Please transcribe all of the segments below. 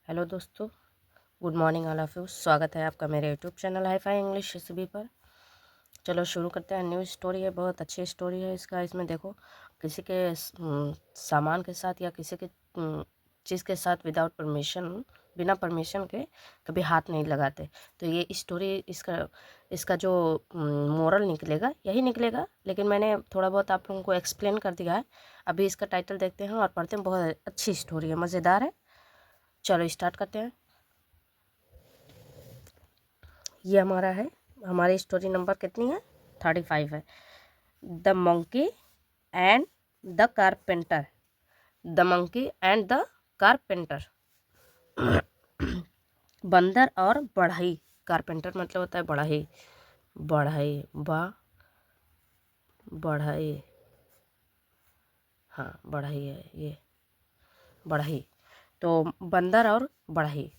Hello दोस्तों, good morning all of you. स्वागत है आपका मेरे YouTube channel hi fi English recipe पर। चलो शुरू करते हैं। न्यू स्टोरी है, बहुत अच्छी स्टोरी है इसका। इसमें देखो, किसी के सामान के साथ या किसी के चीज़ के साथ विदाउट परमिशन, बिना परमिशन के कभी हाथ नहीं लगाते। तो ये स्टोरी इसका जो मोरल निकलेगा यही निकलेगा, लेकिन मैंने थोड़ा बहुत आप लोगों को एक्सप्लेन कर दिया है। अभी इसका टाइटल देखते हैं और पढ़ते हैं। बहुत अच्छी स्टोरी है, मज़ेदार है। चलो स्टार्ट करते हैं। ये हमारी स्टोरी नंबर कितनी है? 35 है। The monkey and the carpenter. The monkey and the carpenter. बंदर और बढ़ई। कारपेंटर मतलब होता है बढ़ई। बढ़ई बढ़ई, हाँ बढ़ई है ये, बढ़ई। तो बंदर और बढ़ई।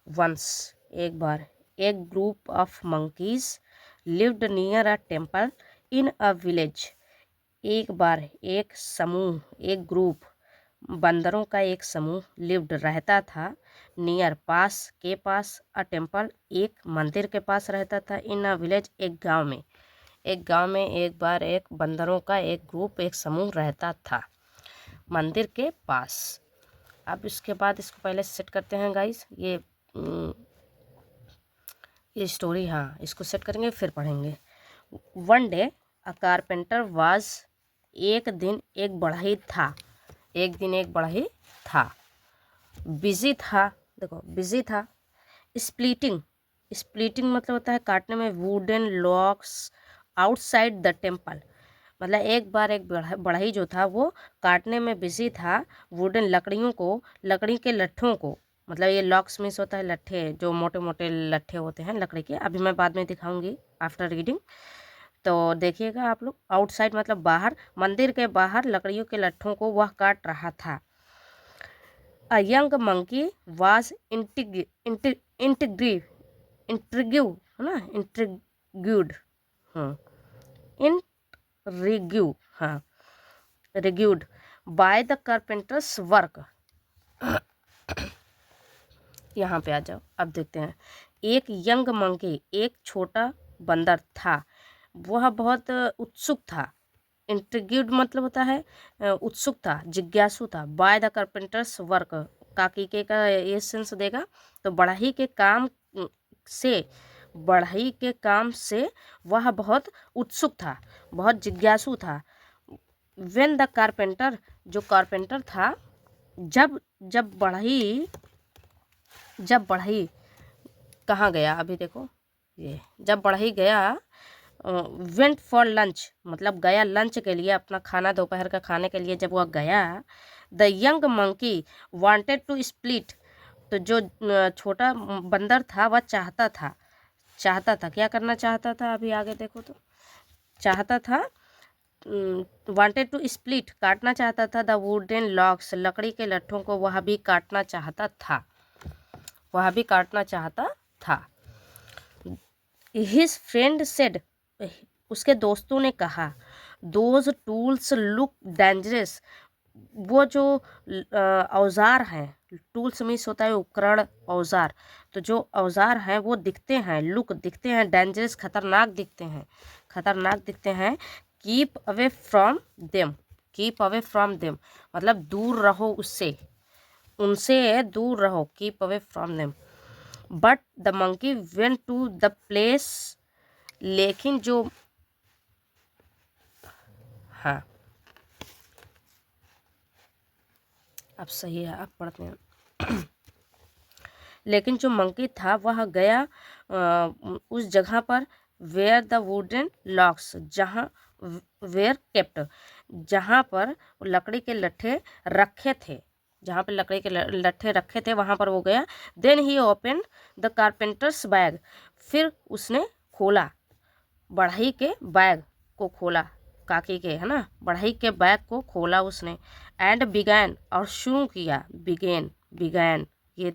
वंस, एक बार, एक group of monkeys lived near a temple in a village। एक बार एक समूह, एक ग्रुप, बंदरों का एक समूह lived रहता था, नियर पास, के पास, अ टेम्पल एक मंदिर के पास रहता था, इन अ विलेज एक गांव में। एक गांव में एक बार एक बंदरों का एक ग्रुप, एक समूह रहता था मंदिर के पास। अब इसके बाद इसको पहले सेट करते हैं गाइस। ये स्टोरी, हाँ इसको सेट करेंगे फिर पढ़ेंगे। One day a carpenter was. एक दिन एक बढ़ई था। एक दिन एक बढ़ई था, बिजी था। देखो बिजी था। स्प्लिटिंग, स्प्लिटिंग मतलब होता है काटने में। Wooden locks outside the temple. मतलब एक बार एक बढ़ई जो था वो काटने में बिजी था वुडन लकड़ियों को, लकड़ी के लट्ठों को। मतलब ये लॉक्स मीन्स होता है लट्ठे, जो मोटे मोटे लट्ठे होते हैं लकड़ी के। अभी मैं बाद में दिखाऊंगी आफ्टर रीडिंग। तो देखिएगा आप लोग। आउटसाइड मतलब बाहर, मंदिर के बाहर लकड़ियों के लट्ठों को वह काट रहा था। अ यंग मंकी वाज इंट्रिग्यू, है ना, इंट्रिग्यूड, हाँ इंट्रिग्यू, हाँ रिग्यूड बाय द कारपेंटर्स वर्क। यहाँ पे आ जाओ, अब देखते हैं। एक यंग मंकी, एक छोटा बंदर था, वह बहुत उत्सुक था। इंट्रिग्यूड मतलब होता है उत्सुक था, जिज्ञासु था। बाय द कारपेंटर्स वर्क, काकी के का ये सेंस देगा। तो बढ़ई के काम से, बढ़ई के काम से वह बहुत उत्सुक था, बहुत जिज्ञासु था। वेन द कारपेंटर, जो कारपेंटर था, जब जब बढ़ई जब बढ़ई कहाँ गया, अभी देखो ये, जब बढ़ई गया वेंट फॉर लंच, मतलब गया लंच के लिए, अपना खाना दोपहर का खाने के लिए जब वह गया। The young monkey wanted to split. तो जो छोटा बंदर था वह चाहता था, क्या करना चाहता था, अभी आगे देखो तो। चाहता था, वांटेड टू स्प्लिट, काटना चाहता था। द वुडन लॉक्स, लकड़ी के लट्ठों को वह भी काटना चाहता था, वह भी काटना चाहता था। हिज फ्रेंड सेड, उसके दोस्तों ने कहा, दोज टूल्स लुक डेंजरस। वो जो औजार हैं, टूल्स मीन्स होता है उपकरण, औजार। तो जो औजार हैं वो दिखते हैं, लुक दिखते हैं, डेंजरस खतरनाक दिखते हैं, खतरनाक दिखते हैं। Keep away from them, keep away from them मतलब दूर रहो उससे, उनसे दूर रहो। Keep away from them. But the monkey went to the place, लेकिन जो, हाँ अब सही है, अब पढ़ते हैं। लेकिन जो मंकी था वह गया उस जगह पर, वेयर द वुडन लॉक्स, जहाँ, वेयर केप्ट, जहाँ पर लकड़ी के लट्ठे रखे थे, जहाँ पर लकड़ी के लट्ठे रखे थे वहाँ पर वो गया। Then he open the carpenter's bag, फिर उसने खोला बढ़ई के बैग को, खोला काकी के, है ना, बढ़ई के बैग को खोला उसने। एंड बिगैन, और शुरू किया, बिगेन, बिगैन ये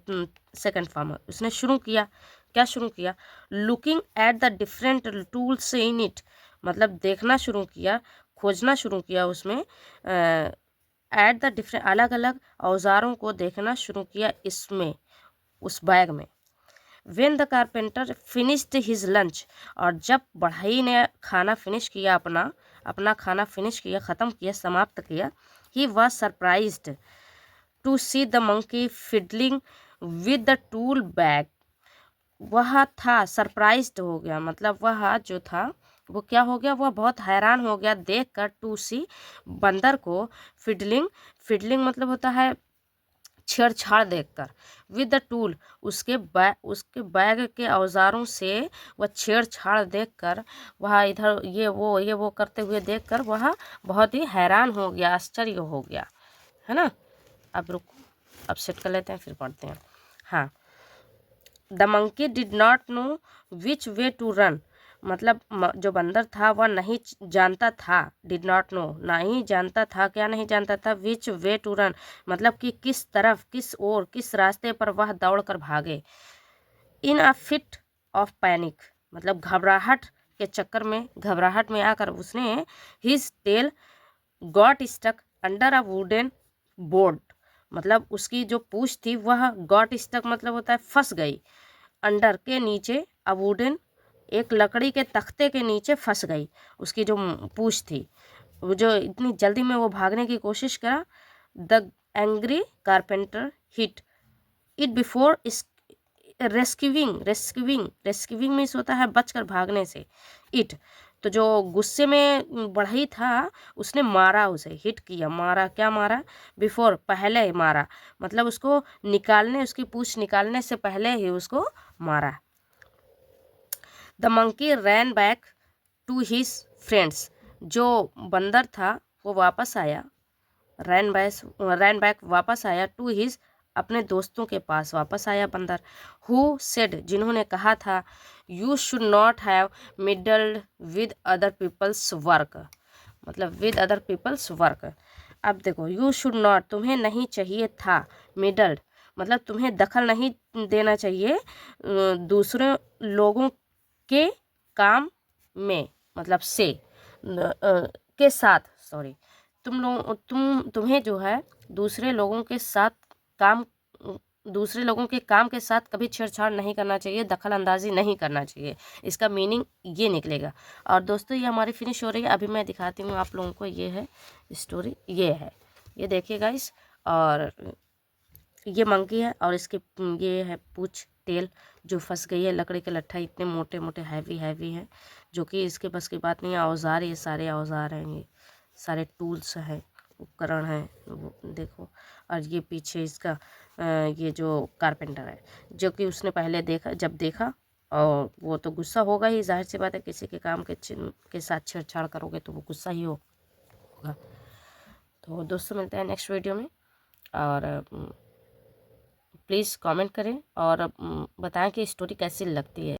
सेकंड फॉर्म है। उसने शुरू किया, क्या शुरू किया? Looking at the different tools in it, मतलब देखना शुरू किया, खोजना शुरू किया उसमें। एट द डिफरेंट, अलग अलग औजारों को देखना शुरू किया इसमें, उस बैग में। When the carpenter finished his lunch, और जब बढ़ई ने खाना फिनिश किया, अपना खाना फिनिश किया, ख़त्म किया, समाप्त किया, he was surprised to see the monkey fiddling with the tool bag। वह था सरप्राइज्ड हो गया, मतलब वह जो था वो क्या हो गया, वह बहुत हैरान हो गया देखकर, टू सी बंदर को, फिडलिंग मतलब होता है छेड़छाड़ देखकर, विद द टूल उसके बैग के औजारों से वह छेड़छाड़ देखकर, वह इधर ये वो करते हुए देखकर वह बहुत ही हैरान हो गया, आश्चर्य हो गया, है ना। अब रुको, अब सेट कर लेते हैं, फिर पढ़ते हैं। हाँ, the monkey did not know which way to run, मतलब जो बंदर था वह नहीं जानता था, डिड नॉट नो नहीं जानता था, क्या नहीं जानता था, विच वे टू रन मतलब कि किस तरफ, किस ओर, किस रास्ते पर वह दौड़कर भागे। In a fit of panic मतलब घबराहट के चक्कर में, घबराहट में आकर उसने his tail got stuck under a wooden board, मतलब उसकी जो पूंछ थी वह गॉट स्टक मतलब होता है फंस गई, अंडर के नीचे, अ वुडन एक लकड़ी के तख्ते के नीचे फंस गई उसकी जो पूंछ थी। वो जो इतनी जल्दी में वो भागने की कोशिश करा, the angry carpenter hit it before rescuing means होता है बचकर भागने से, इट तो जो गुस्से में बढ़ई था उसने मारा, उसे हिट किया, मारा, क्या मारा, बिफोर पहले मारा, मतलब उसको निकालने, उसकी पूंछ निकालने से पहले ही उसको मारा। The monkey ran back to his friends, जो बंदर था वो वापस आया, रैन बैक वापस आया, टू हिज अपने दोस्तों के पास वापस आया बंदर, हु सेड जिन्होंने कहा था, you should not have meddled with other people's work, मतलब विद अदर पीपल्स वर्क। अब देखो, यू शुड नॉट तुम्हें नहीं चाहिए था, मिडल्ड मतलब तुम्हें दखल नहीं देना चाहिए दूसरे लोगों के काम में, मतलब से के साथ, सॉरी, तुम्हें जो है दूसरे लोगों के साथ काम, दूसरे लोगों के काम के साथ कभी छेड़छाड़ नहीं करना चाहिए, दखल अंदाजी नहीं करना चाहिए, इसका मीनिंग ये निकलेगा। और दोस्तों ये हमारी फिनिश हो रही है, अभी मैं दिखाती हूँ आप लोगों को, ये है स्टोरी, ये है, ये देखिए गाइस, और ये मंकी है और इसके ये है पूछ, टेल जो फंस गई है, लकड़ी के लट्ठा इतने मोटे मोटे हैवी हैं, जो कि इसके बस की बात नहीं है। औजार, ये सारे औजार हैं, ये सारे टूल्स हैं, उपकरण हैं, वो देखो। और ये पीछे इसका ये जो कारपेंटर है, जो कि उसने पहले देखा, जब देखा, और वो तो गुस्सा होगा ही, जाहिर सी बात है, किसी के काम के साथ छेड़छाड़ करोगे तो वो गुस्सा ही होगा। तो दोस्तों मिलते हैं नेक्स्ट वीडियो में, और प्लीज़ कमेंट करें और बताएं कि स्टोरी कैसी लगती है।